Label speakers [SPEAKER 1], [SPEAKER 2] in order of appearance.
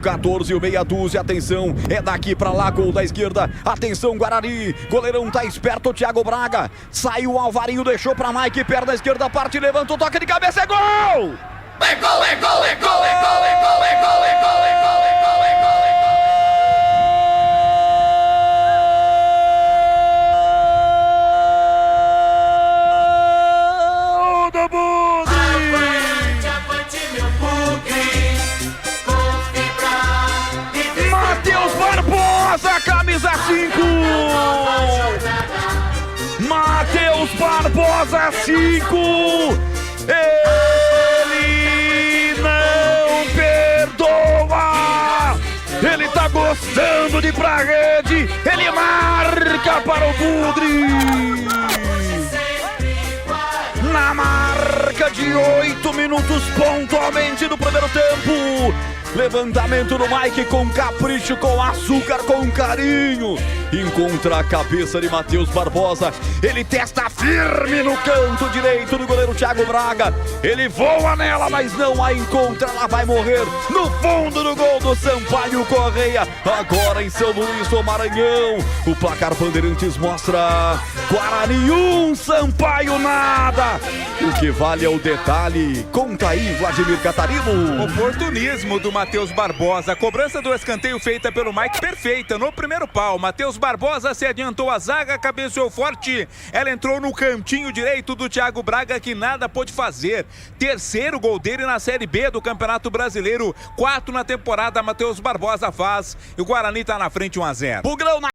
[SPEAKER 1] 14 e o meia dúzia, atenção, é daqui pra lá, gol da esquerda, atenção Guarani, goleirão tá esperto, o Thiago Braga, saiu o Alvarinho, deixou pra Mike, perna esquerda, parte, levanta o toque de cabeça, é gol! É gol, é gol, é gol, é gol, é gol, é gol, é gol, é gol, é gol, é gol, é gol! Do Bugre!
[SPEAKER 2] Avante, meu Bugre!
[SPEAKER 1] Matheus Barbosa, camisa 5! Matheus Barbosa, 5! Ele não perdoa! Ele tá gostando de ir pra rede! Ele marca para o Bugre! Na marca de 8 minutos pontualmente do primeiro tempo. Levantamento do Mike com capricho, com açúcar, com carinho. Encontra a cabeça de Matheus Barbosa. Ele testa firme no canto direito do goleiro Thiago Braga. Ele voa nela, mas não a encontra. Ela vai morrer no fundo do gol do Sampaio Correia. Agora em São Luís do Maranhão. O placar Bandeirantes mostra Guarani 1, Sampaio nada. O que vale é o detalhe. Conta aí, Vladimir Catarino.
[SPEAKER 3] Oportunismo do Matheus Barbosa. A cobrança do escanteio feita pelo Mike perfeita no primeiro pau. Matheus Barbosa se adiantou a zaga, cabeceou forte. Ela entrou no cantinho direito do Thiago Braga, que nada pôde fazer. Terceiro gol dele na Série B do Campeonato Brasileiro. 4 na temporada, Matheus Barbosa faz. E o Guarani tá na frente 1-0.